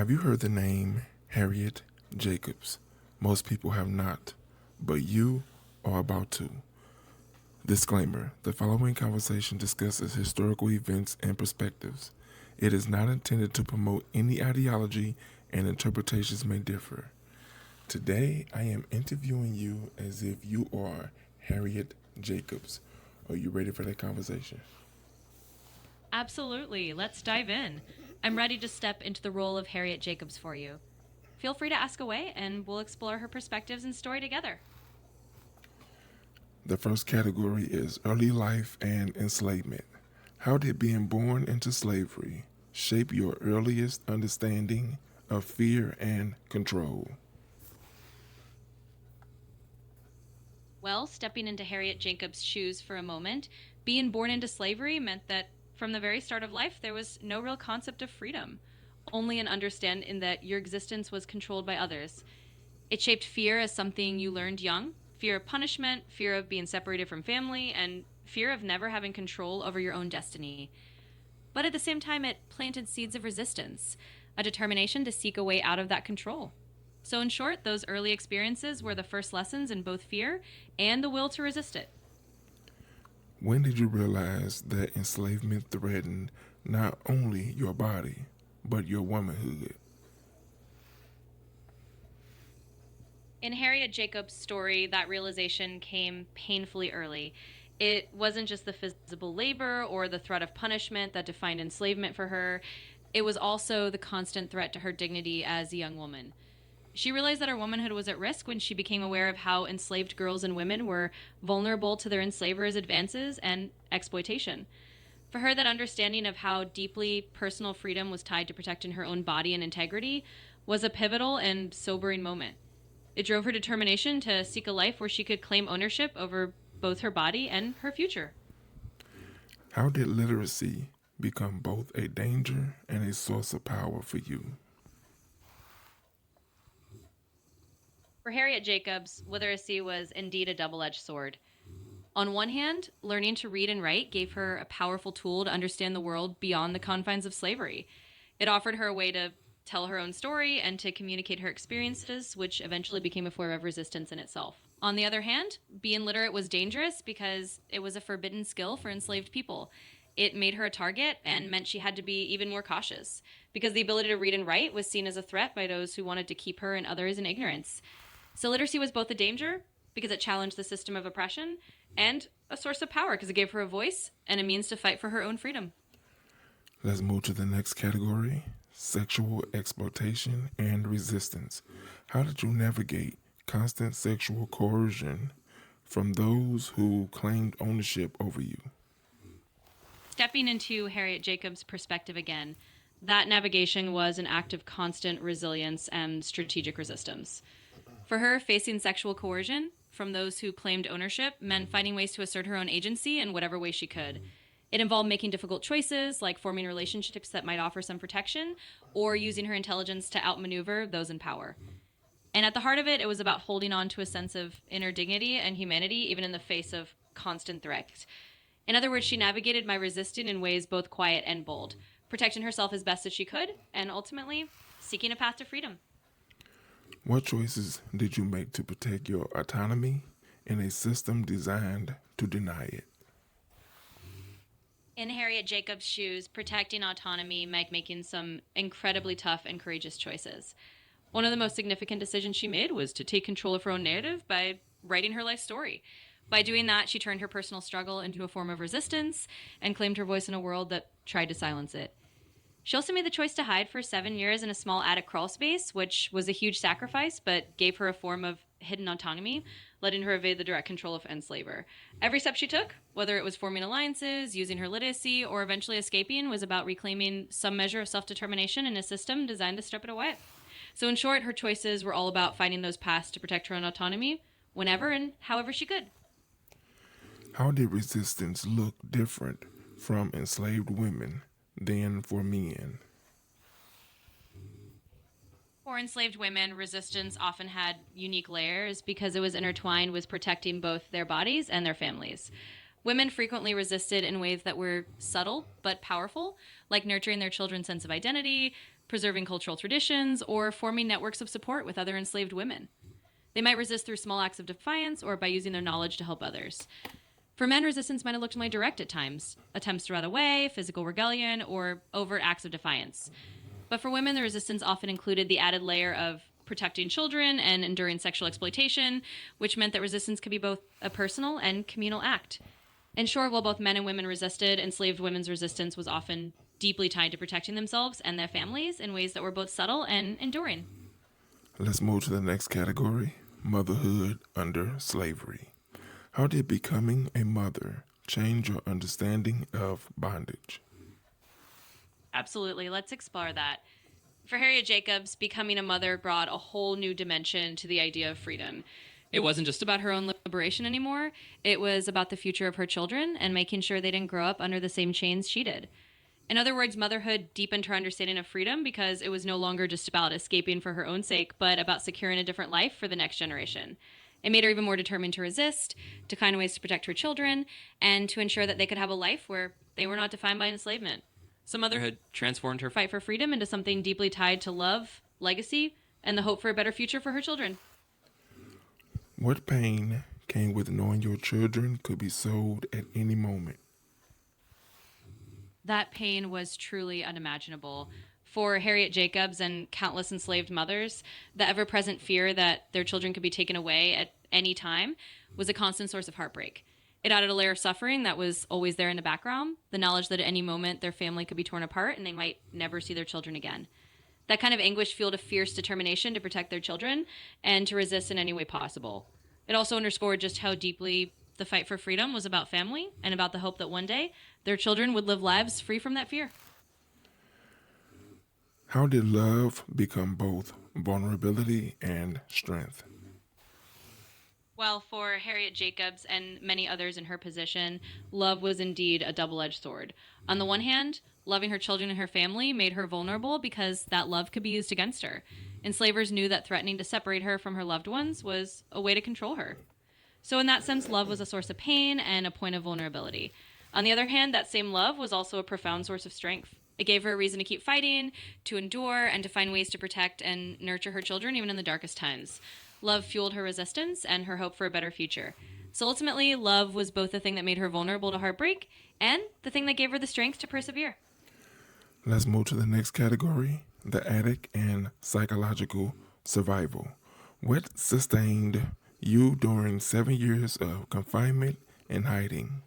Have you heard the name Harriet Jacobs? Most people have not, but you are about to. Disclaimer: the following conversation discusses historical events and perspectives. It is not intended to promote any ideology, and interpretations may differ. Today, I am interviewing you as if you are Harriet Jacobs. Are you ready for that conversation? Absolutely. Let's dive in. I'm ready to step into the role of Harriet Jacobs for you. Feel free to ask away, and we'll explore her perspectives and story together. The first category is early life and enslavement. How did being born into slavery shape your earliest understanding of fear and control? Well, stepping into Harriet Jacobs' shoes for a moment, being born into slavery meant that from the very start of life, there was no real concept of freedom, only an understanding that your existence was controlled by others. It shaped fear as something you learned young: fear of punishment, fear of being separated from family, and fear of never having control over your own destiny. But at the same time, it planted seeds of resistance, a determination to seek a way out of that control. So, in short, those early experiences were the first lessons in both fear and the will to resist it. When did you realize that enslavement threatened not only your body, but your womanhood? In Harriet Jacobs' story, that realization came painfully early. It wasn't just the physical labor or the threat of punishment that defined enslavement for her, it was also the constant threat to her dignity as a young woman. She realized that her womanhood was at risk when she became aware of how enslaved girls and women were vulnerable to their enslavers' advances and exploitation. For her, that understanding of how deeply personal freedom was tied to protecting her own body and integrity was a pivotal and sobering moment. It drove her determination to seek a life where she could claim ownership over both her body and her future. How did literacy become both a danger and a source of power for you? For Harriet Jacobs, literacy was indeed a double edged sword. On one hand, learning to read and write gave her a powerful tool to understand the world beyond the confines of slavery. It offered her a way to tell her own story and to communicate her experiences, which eventually became a form of resistance in itself. On the other hand, being literate was dangerous because it was a forbidden skill for enslaved people. It made her a target and meant she had to be even more cautious because the ability to read and write was seen as a threat by those who wanted to keep her and others in ignorance. So literacy was both a danger because it challenged the system of oppression and a source of power because it gave her a voice and a means to fight for her own freedom. Let's move to the next category: sexual exploitation and resistance. How did you navigate constant sexual coercion from those who claimed ownership over you? Stepping into Harriet Jacobs' perspective again, that navigation was an act of constant resilience and strategic resistance. For her, facing sexual coercion from those who claimed ownership meant finding ways to assert her own agency in whatever way she could. It involved making difficult choices, like forming relationships that might offer some protection, or using her intelligence to outmaneuver those in power. And at the heart of it, it was about holding on to a sense of inner dignity and humanity, even in the face of constant threat. In other words, she navigated my resisting in ways both quiet and bold, protecting herself as best as she could, and ultimately seeking a path to freedom. What choices did you make to protect your autonomy in a system designed to deny it? In Harriet Jacobs' shoes, protecting autonomy meant making some incredibly tough and courageous choices. One of the most significant decisions she made was to take control of her own narrative by writing her life story. By doing that, she turned her personal struggle into a form of resistance and claimed her voice in a world that tried to silence it. She also made the choice to hide for 7 years in a small attic crawlspace, which was a huge sacrifice, but gave her a form of hidden autonomy, letting her evade the direct control of enslaver. Every step she took, whether it was forming alliances, using her literacy, or eventually escaping, was about reclaiming some measure of self-determination in a system designed to strip it away. So in short, her choices were all about finding those paths to protect her own autonomy whenever and however she could. How did resistance look different from enslaved women than for men? For enslaved women, resistance often had unique layers because it was intertwined with protecting both their bodies and their families. Women frequently resisted in ways that were subtle but powerful, like nurturing their children's sense of identity, preserving cultural traditions, or forming networks of support with other enslaved women. They might resist through small acts of defiance or by using their knowledge to help others. For men, resistance might have looked more direct at times, attempts to run away, physical rebellion, or overt acts of defiance. But for women, the resistance often included the added layer of protecting children and enduring sexual exploitation, which meant that resistance could be both a personal and communal act. In short, while both men and women resisted, enslaved women's resistance was often deeply tied to protecting themselves and their families in ways that were both subtle and enduring. Let's move to the next category, motherhood under slavery. How did becoming a mother change your understanding of bondage? Absolutely. Let's explore that. For Harriet Jacobs, becoming a mother brought a whole new dimension to the idea of freedom. It wasn't just about her own liberation anymore. It was about the future of her children and making sure they didn't grow up under the same chains she did. In other words, motherhood deepened her understanding of freedom because it was no longer just about escaping for her own sake, but about securing a different life for the next generation. It made her even more determined to resist, to find ways to protect her children, and to ensure that they could have a life where they were not defined by enslavement. So motherhood transformed her fight for freedom into something deeply tied to love, legacy, and the hope for a better future for her children. What pain came with knowing your children could be sold at any moment? That pain was truly unimaginable. For Harriet Jacobs and countless enslaved mothers, the ever-present fear that their children could be taken away at any time was a constant source of heartbreak. It added a layer of suffering that was always there in the background, the knowledge that at any moment their family could be torn apart and they might never see their children again. That kind of anguish fueled a fierce determination to protect their children and to resist in any way possible. It also underscored just how deeply the fight for freedom was about family and about the hope that one day their children would live lives free from that fear. How did love become both vulnerability and strength? Well, for Harriet Jacobs and many others in her position, love was indeed a double-edged sword. On the one hand, loving her children and her family made her vulnerable because that love could be used against her. Enslavers knew that threatening to separate her from her loved ones was a way to control her. So in that sense, love was a source of pain and a point of vulnerability. On the other hand, that same love was also a profound source of strength. It gave her a reason to keep fighting, to endure, and to find ways to protect and nurture her children even in the darkest times. Love fueled her resistance and her hope for a better future. So ultimately, love was both the thing that made her vulnerable to heartbreak and the thing that gave her the strength to persevere. Let's move to the next category, the addict and psychological survival. What sustained you during 7 years of confinement and hiding?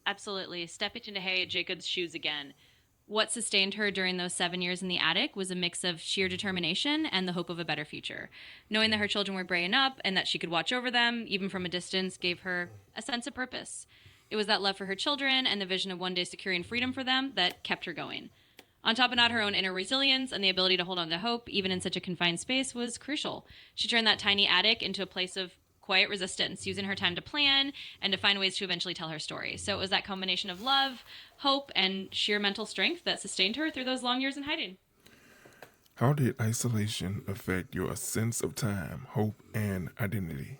Absolutely. Stepping into Harriet Jacobs' shoes again. What sustained her during those 7 years in the attic was a mix of sheer determination and the hope of a better future. Knowing that her children were growing up and that she could watch over them, even from a distance, gave her a sense of purpose. It was that love for her children and the vision of one day securing freedom for them that kept her going. On top of that, her own inner resilience and the ability to hold on to hope, even in such a confined space, was crucial. She turned that tiny attic into a place of quiet resistance, using her time to plan and to find ways to eventually tell her story. So it was that combination of love, hope, and sheer mental strength that sustained her through those long years in hiding. How did isolation affect your sense of time, hope, and identity?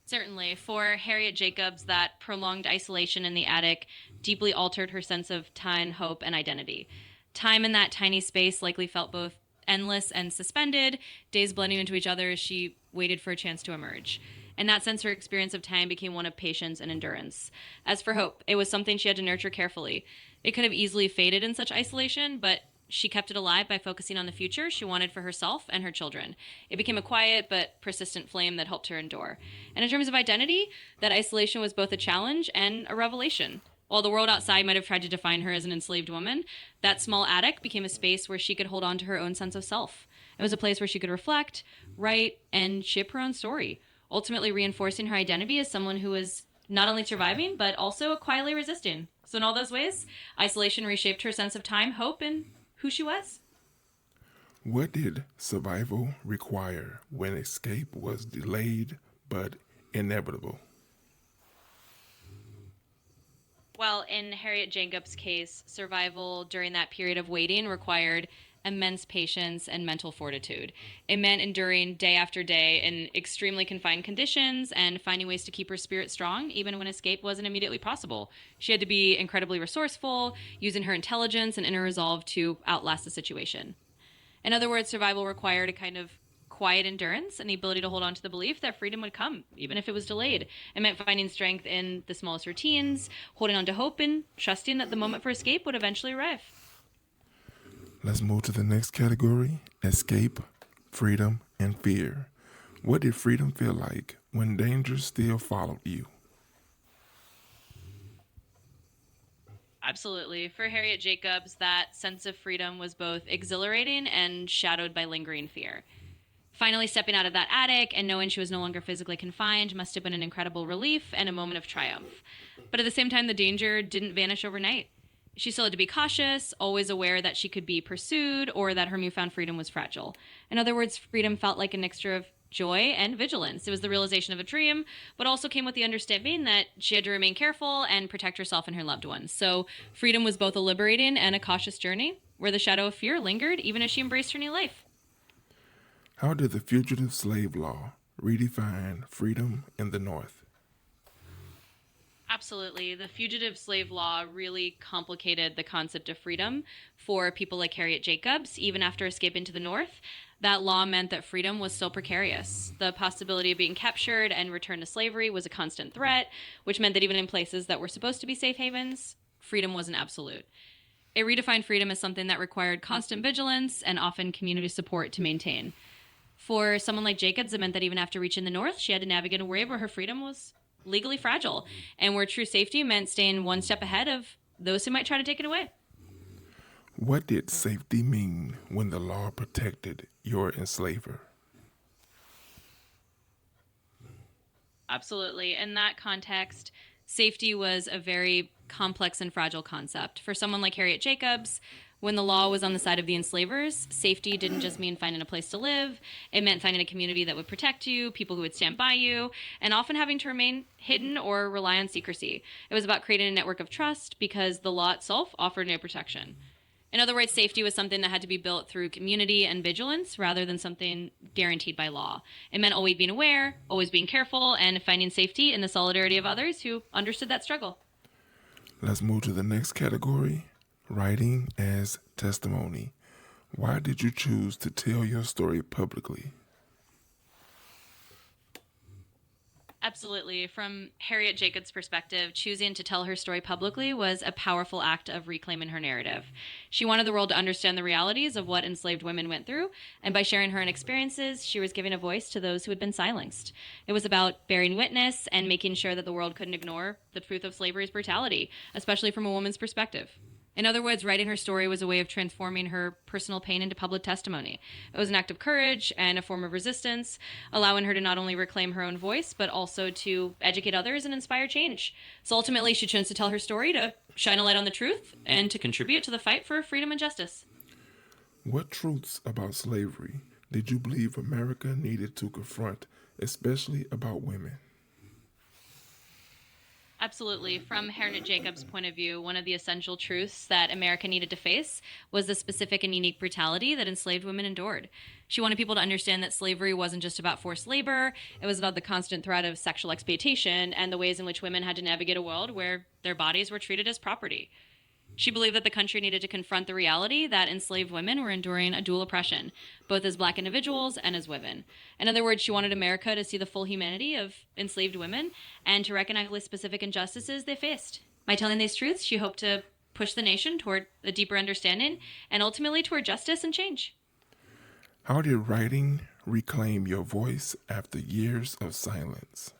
Certainly. For Harriet Jacobs, that prolonged isolation in the attic deeply altered her sense of time, hope, and identity. Time in that tiny space likely felt both endless and suspended, days blending into each other as she waited for a chance to emerge. In that sense, her experience of time became one of patience and endurance. As for hope, it was something she had to nurture carefully. It could have easily faded in such isolation, but she kept it alive by focusing on the future she wanted for herself and her children. It became a quiet but persistent flame that helped her endure. And in terms of identity, that isolation was both a challenge and a revelation. While the world outside might have tried to define her as an enslaved woman, that small attic became a space where she could hold on to her own sense of self. It was a place where she could reflect, write, and shape her own story, ultimately reinforcing her identity as someone who was not only surviving, but also quietly resisting. So in all those ways, isolation reshaped her sense of time, hope, and who she was. What did survival require when escape was delayed but inevitable? Well, in Harriet Jacobs' case, survival during that period of waiting required immense patience and mental fortitude. It meant enduring day after day in extremely confined conditions and finding ways to keep her spirit strong, even when escape wasn't immediately possible. She had to be incredibly resourceful, using her intelligence and inner resolve to outlast the situation. In other words, survival required a kind of quiet endurance and the ability to hold on to the belief that freedom would come, even if it was delayed. It meant finding strength in the smallest routines, holding on to hope, and trusting that the moment for escape would eventually arrive. Let's move to the next category: escape, freedom, and fear. What did freedom feel like when danger still followed you? Absolutely. For Harriet Jacobs, that sense of freedom was both exhilarating and shadowed by lingering fear. Finally, stepping out of that attic and knowing she was no longer physically confined must have been an incredible relief and a moment of triumph. But at the same time, the danger didn't vanish overnight. She still had to be cautious, always aware that she could be pursued or that her newfound freedom was fragile. In other words, freedom felt like a mixture of joy and vigilance. It was the realization of a dream, but also came with the understanding that she had to remain careful and protect herself and her loved ones. So freedom was both a liberating and a cautious journey, where the shadow of fear lingered even as she embraced her new life. How did the fugitive slave law redefine freedom in the North? Absolutely. The fugitive slave law really complicated the concept of freedom for people like Harriet Jacobs, even after escaping to the North. That law meant that freedom was still precarious. The possibility of being captured and returned to slavery was a constant threat, which meant that even in places that were supposed to be safe havens, freedom wasn't absolute. It redefined freedom as something that required constant vigilance and often community support to maintain. For someone like Jacobs, it meant that even after reaching the North, she had to navigate a way where her freedom was legally fragile, and where true safety meant staying one step ahead of those who might try to take it away. What did safety mean when the law protected your enslaver? Absolutely. In that context, safety was a very complex and fragile concept. For someone like Harriet Jacobs, when the law was on the side of the enslavers, safety didn't just mean finding a place to live. It meant finding a community that would protect you, people who would stand by you, and often having to remain hidden or rely on secrecy. It was about creating a network of trust because the law itself offered no protection. In other words, safety was something that had to be built through community and vigilance rather than something guaranteed by law. It meant always being aware, always being careful, and finding safety in the solidarity of others who understood that struggle. Let's move to the next category: writing as testimony. Why did you choose to tell your story publicly? Absolutely. From Harriet Jacobs' perspective, choosing to tell her story publicly was a powerful act of reclaiming her narrative. She wanted the world to understand the realities of what enslaved women went through, and by sharing her own experiences, she was giving a voice to those who had been silenced. It was about bearing witness and making sure that the world couldn't ignore the truth of slavery's brutality, especially from a woman's perspective. In other words, writing her story was a way of transforming her personal pain into public testimony. It was an act of courage and a form of resistance, allowing her to not only reclaim her own voice, but also to educate others and inspire change. So ultimately, she chose to tell her story to shine a light on the truth and to contribute to the fight for freedom and justice. What truths about slavery did you believe America needed to confront, especially about women? Absolutely. From Harriet Jacobs' point of view, one of the essential truths that America needed to face was the specific and unique brutality that enslaved women endured. She wanted people to understand that slavery wasn't just about forced labor, it was about the constant threat of sexual exploitation and the ways in which women had to navigate a world where their bodies were treated as property. She believed that the country needed to confront the reality that enslaved women were enduring a dual oppression, both as Black individuals and as women. In other words, she wanted America to see the full humanity of enslaved women and to recognize the specific injustices they faced. By telling these truths, she hoped to push the nation toward a deeper understanding and ultimately toward justice and change. How did writing reclaim your voice after years of silence?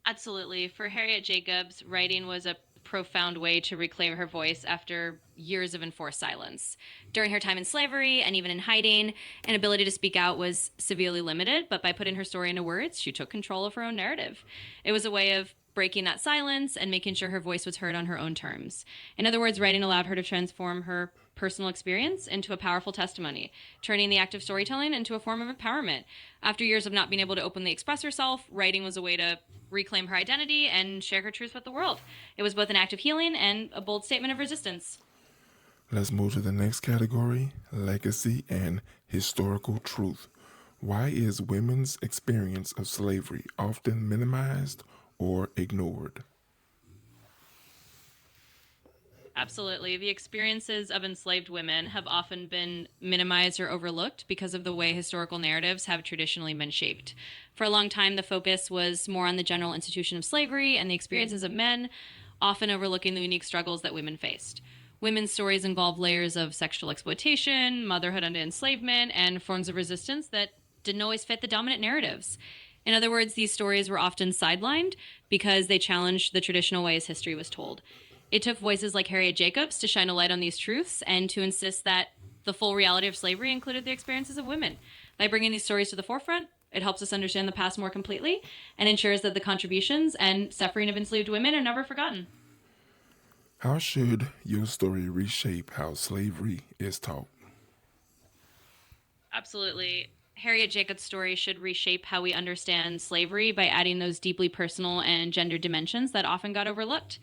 Absolutely. For Harriet Jacobs, writing was a profound way to reclaim her voice after years of enforced silence. During her time in slavery and even in hiding, an ability to speak out was severely limited, but by putting her story into words, she took control of her own narrative. It was a way of breaking that silence and making sure her voice was heard on her own terms. In other words, writing allowed her to transform her personal experience into a powerful testimony, turning the act of storytelling into a form of empowerment. After years of not being able to openly express herself, writing was a way to reclaim her identity and share her truth with the world. It was both an act of healing and a bold statement of resistance. Let's move to the next category, legacy and historical truth. Why is women's experience of slavery often minimized or ignored? Absolutely. The experiences of enslaved women have often been minimized or overlooked because of the way historical narratives have traditionally been shaped. For a long time, the focus was more on the general institution of slavery and the experiences of men, often overlooking the unique struggles that women faced. Women's stories involve layers of sexual exploitation, motherhood and enslavement, and forms of resistance that didn't always fit the dominant narratives. In other words, these stories were often sidelined because they challenged the traditional ways history was told. It took voices like Harriet Jacobs to shine a light on these truths and to insist that the full reality of slavery included the experiences of women. By bringing these stories to the forefront, it helps us understand the past more completely and ensures that the contributions and suffering of enslaved women are never forgotten. How should your story reshape how slavery is taught? Absolutely. Harriet Jacobs' story should reshape how we understand slavery by adding those deeply personal and gendered dimensions that often got overlooked.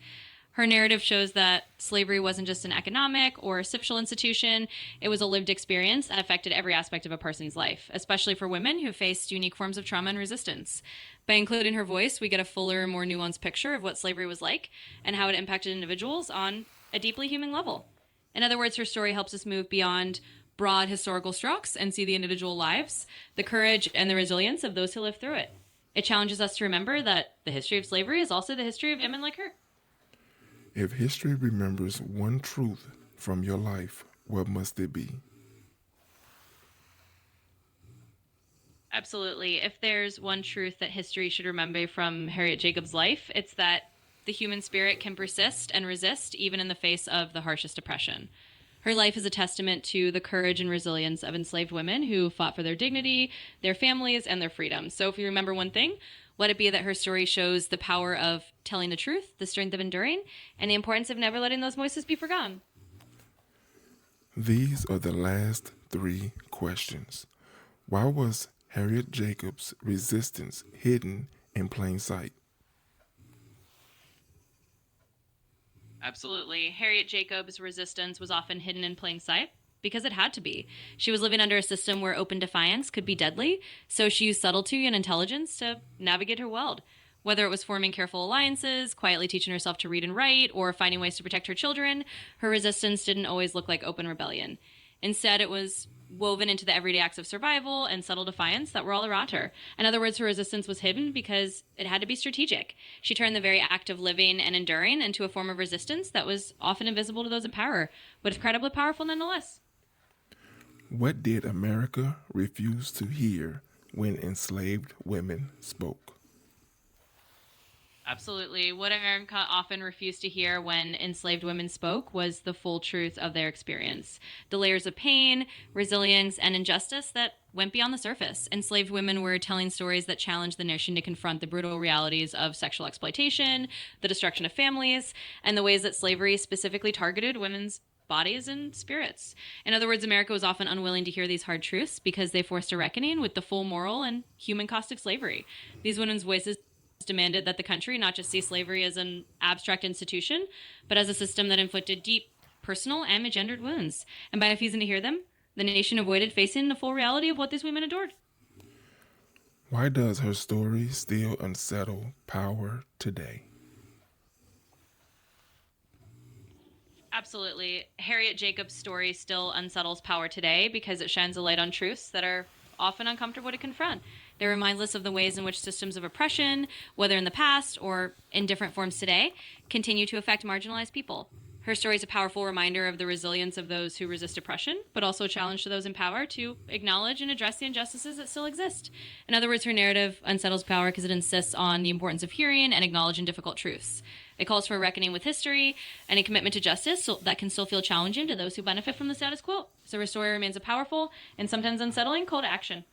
Her narrative shows that slavery wasn't just an economic or social institution, it was a lived experience that affected every aspect of a person's life, especially for women who faced unique forms of trauma and resistance. By including her voice, we get a fuller, more nuanced picture of what slavery was like and how it impacted individuals on a deeply human level. In other words, her story helps us move beyond broad historical strokes and see the individual lives, the courage, and the resilience of those who lived through it. It challenges us to remember that the history of slavery is also the history of women like her. If history remembers one truth from your life, what must it be? Absolutely. If there's one truth that history should remember from Harriet Jacobs' life, it's that the human spirit can persist and resist even in the face of the harshest oppression. Her life is a testament to the courage and resilience of enslaved women who fought for their dignity, their families, and their freedom. So, if you remember one thing, let it be that her story shows the power of telling the truth, the strength of enduring, and the importance of never letting those voices be forgotten. These are the last three questions. Why was Harriet Jacobs' resistance hidden in plain sight? Absolutely. Harriet Jacobs' resistance was often hidden in plain sight because it had to be. She was living under a system where open defiance could be deadly, so she used subtlety and intelligence to navigate her world. Whether it was forming careful alliances, quietly teaching herself to read and write, or finding ways to protect her children, her resistance didn't always look like open rebellion. Instead, it was woven into the everyday acts of survival and subtle defiance that were all around her. In other words, her resistance was hidden because it had to be strategic. She turned the very act of living and enduring into a form of resistance that was often invisible to those in power, but incredibly powerful nonetheless. What did America refuse to hear when enslaved women spoke? Absolutely. What America often refused to hear when enslaved women spoke was the full truth of their experience. The layers of pain, resilience, and injustice that went beyond the surface. Enslaved women were telling stories that challenged the nation to confront the brutal realities of sexual exploitation, the destruction of families, and the ways that slavery specifically targeted women's bodies and spirits. In other words, America was often unwilling to hear these hard truths because they forced a reckoning with the full moral and human cost of slavery. These women's voices demanded that the country not just see slavery as an abstract institution, but as a system that inflicted deep personal and gendered wounds. And by refusing to hear them, the nation avoided facing the full reality of what these women endured. Why does her story still unsettle power today? Absolutely. Harriet Jacobs' story still unsettles power today because it shines a light on truths that are often uncomfortable to confront. They remind us of the ways in which systems of oppression, whether in the past or in different forms today, continue to affect marginalized people. Her story is a powerful reminder of the resilience of those who resist oppression, but also a challenge to those in power to acknowledge and address the injustices that still exist. In other words, her narrative unsettles power because it insists on the importance of hearing and acknowledging difficult truths. It calls for a reckoning with history and a commitment to justice that can still feel challenging to those who benefit from the status quo. So her story remains a powerful and sometimes unsettling call to action.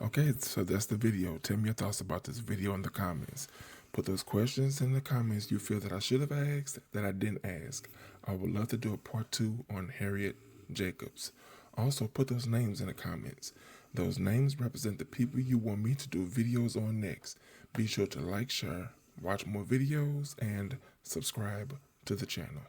Okay, so that's the video. Tell me your thoughts about this video in the comments. Put those questions in the comments you feel that I should have asked that I didn't ask. I would love to do a part 2 on Harriet Jacobs. Also, put those names in the comments. Those names represent the people you want me to do videos on next. Be sure to like, share, watch more videos, and subscribe to the channel.